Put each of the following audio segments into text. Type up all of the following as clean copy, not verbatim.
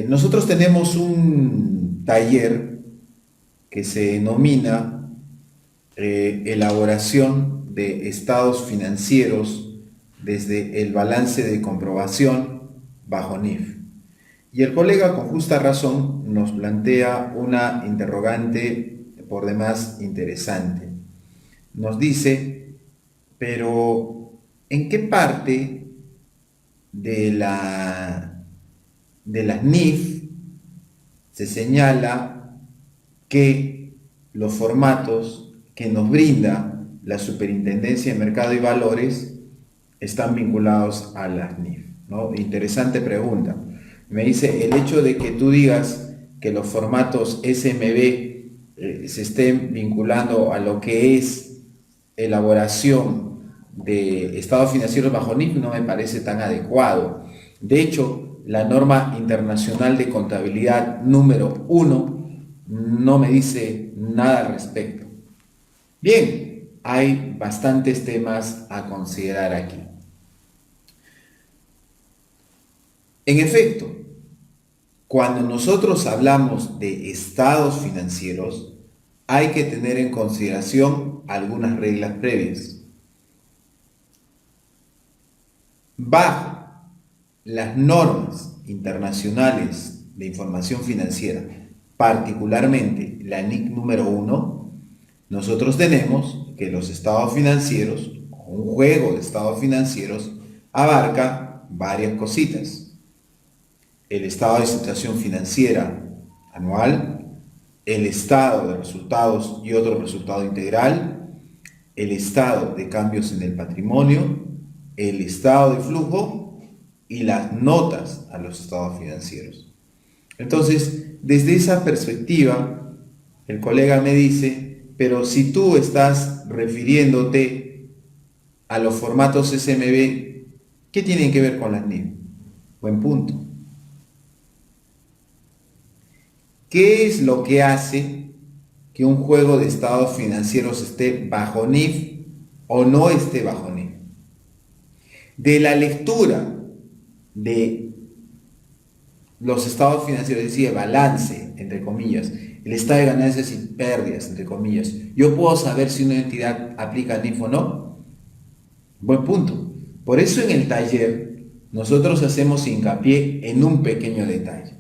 Nosotros tenemos un taller que se denomina elaboración de estados financieros desde el balance de comprobación bajo NIF. Y el colega con justa razón nos plantea una interrogante por demás interesante. Nos dice, pero ¿en qué parte de de las NIF se señala que los formatos que nos brinda la Superintendencia de Mercado y Valores están vinculados a las NIF? ¿No? Interesante pregunta. Me dice, el hecho de que tú digas que los formatos SMB se estén vinculando a lo que es elaboración de estados financieros bajo NIF no me parece tan adecuado. De hecho, la norma internacional de contabilidad número 1 no me dice nada al respecto. Bien, hay bastantes temas a considerar aquí. En efecto, cuando nosotros hablamos de estados financieros, hay que tener en consideración algunas reglas previas. Bajo las normas internacionales de información financiera, particularmente la NIC número 1, nosotros tenemos que los estados financieros, o un juego de estados financieros, abarca varias cositas. El estado de situación financiera anual, el estado de resultados y otro resultado integral, el estado de cambios en el patrimonio, el estado de flujo y las notas a los estados financieros. Entonces, desde esa perspectiva, el colega me dice, pero si tú estás refiriéndote a los formatos SMB, ¿qué tienen que ver con las NIF? Buen punto. ¿Qué es lo que hace que un juego de estados financieros esté bajo NIF o no esté bajo NIF? De la lectura de los estados financieros, es decir, balance, entre comillas, el estado de ganancias y pérdidas, entre comillas, yo puedo saber si una entidad aplica NIF o no. Buen punto. Por eso en el taller nosotros hacemos hincapié en un pequeño detalle.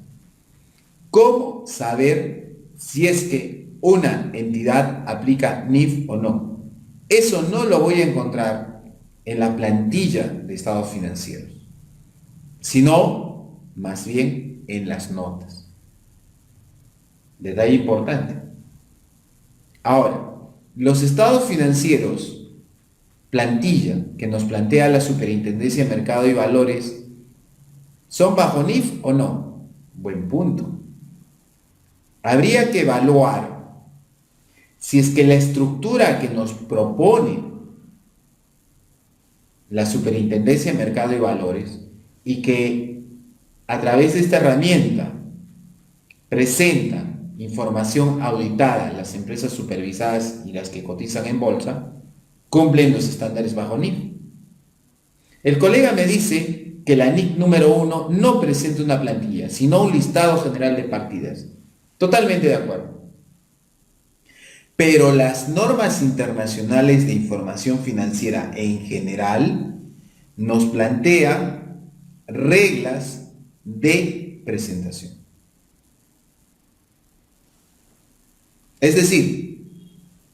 ¿Cómo saber si es que una entidad aplica NIF o no? Eso no lo voy a encontrar en la plantilla de estados financieros, sino más bien en las notas. Detalle importante. Ahora, los estados financieros, plantilla que nos plantea la Superintendencia de Mercado y Valores, ¿son bajo NIF o no? Buen punto. Habría que evaluar si es que la estructura que nos propone la Superintendencia de Mercado y Valores y que a través de esta herramienta presenta información auditada a las empresas supervisadas y las que cotizan en bolsa, cumplen los estándares bajo NIF. El colega me dice que la NIC número 1 no presenta una plantilla, sino un listado general de partidas. Totalmente de acuerdo. Pero las normas internacionales de información financiera en general nos plantean reglas de presentación. Es decir,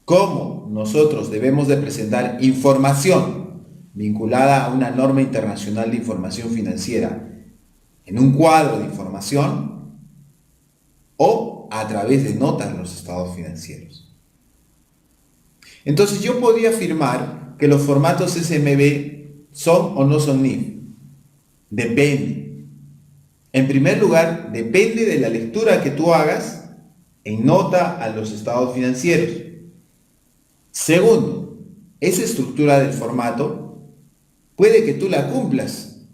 cómo nosotros debemos de presentar información vinculada a una norma internacional de información financiera en un cuadro de información o a través de notas de los estados financieros. Entonces yo podría afirmar que los formatos SMB son o no son NIF. Depende. En primer lugar, depende de la lectura que tú hagas en nota a los estados financieros. Segundo, esa estructura del formato puede que tú la cumplas,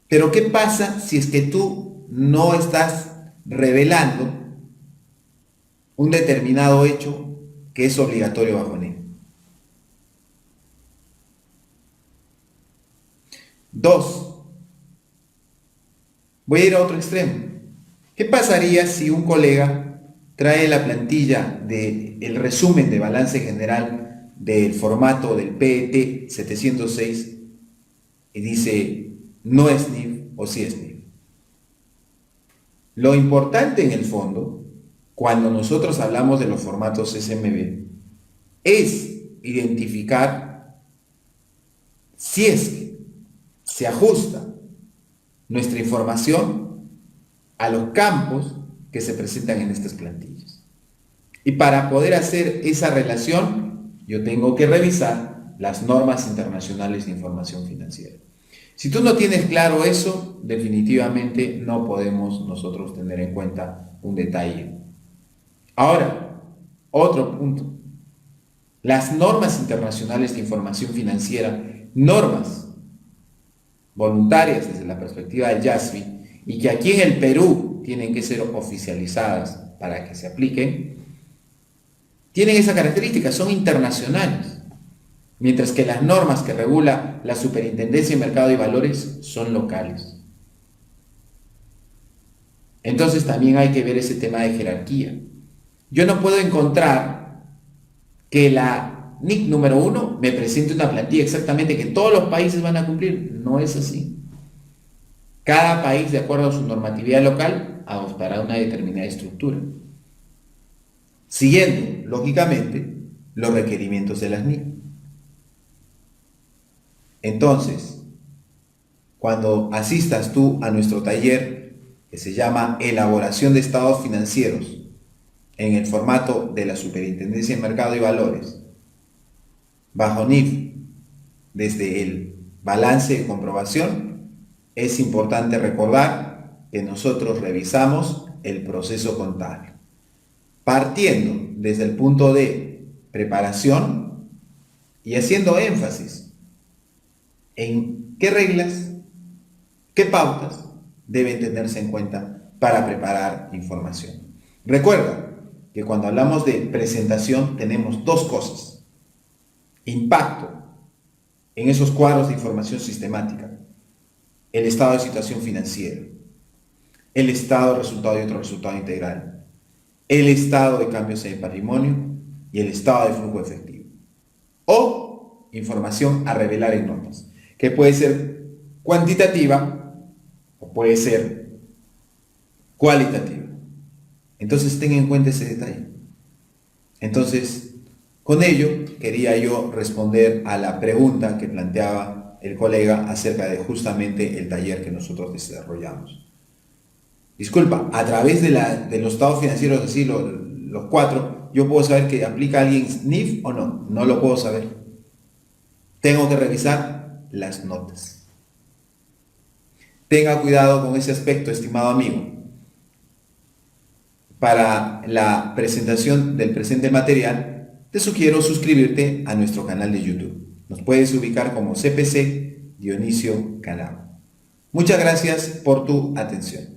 pero ¿qué pasa si es que tú no estás revelando un determinado hecho que es obligatorio bajo NIF? Dos, Voy a ir a otro extremo. ¿Qué pasaría si un colega trae la plantilla del resumen de balance general del formato del PET 706 y dice no es NIF o sí es NIF? Lo importante en el fondo, cuando nosotros hablamos de los formatos SMB, es identificar si es que se ajusta nuestra información a los campos que se presentan en estas plantillas. Y para poder hacer esa relación, yo tengo que revisar las normas internacionales de información financiera. Si tú no tienes claro eso, definitivamente no podemos nosotros tener en cuenta un detalle. Ahora, otro punto. Las normas internacionales de información financiera, normas voluntarias desde la perspectiva del IASB, y que aquí en el Perú tienen que ser oficializadas para que se apliquen, tienen esa característica, son internacionales, mientras que las normas que regula la Superintendencia de Mercado y Valores son locales. Entonces también hay que ver ese tema de jerarquía. Yo no puedo encontrar que la NIC número 1 me presente una plantilla exactamente que todos los países van a cumplir. No es así. Cada país, de acuerdo a su normatividad local, adoptará una determinada estructura, siguiendo, lógicamente, los requerimientos de las NIC. Entonces, cuando asistas tú a nuestro taller que se llama Elaboración de Estados Financieros en el formato de la Superintendencia de Mercado y Valores, bajo NIF, desde el balance de comprobación, es importante recordar que nosotros revisamos el proceso contable, partiendo desde el punto de preparación y haciendo énfasis en qué reglas, qué pautas deben tenerse en cuenta para preparar información. Recuerda que cuando hablamos de presentación tenemos dos cosas: impacto en esos cuadros de información sistemática, el estado de situación financiera, el estado de resultado y otro resultado integral, el estado de cambios en el patrimonio y el estado de flujo efectivo, o información a revelar en notas, que puede ser cuantitativa o puede ser cualitativa. Entonces tengan en cuenta ese detalle. Entonces, con ello quería yo responder a la pregunta que planteaba el colega acerca de justamente el taller que nosotros desarrollamos. Disculpa, a través de los estados financieros, así los cuatro, yo puedo saber que aplica a alguien NIF o no. No lo puedo saber. Tengo que revisar las notas. Tenga cuidado con ese aspecto, estimado amigo. Para la presentación del presente material, te sugiero suscribirte a nuestro canal de YouTube. Nos puedes ubicar como CPC Dionisio Calao. Muchas gracias por tu atención.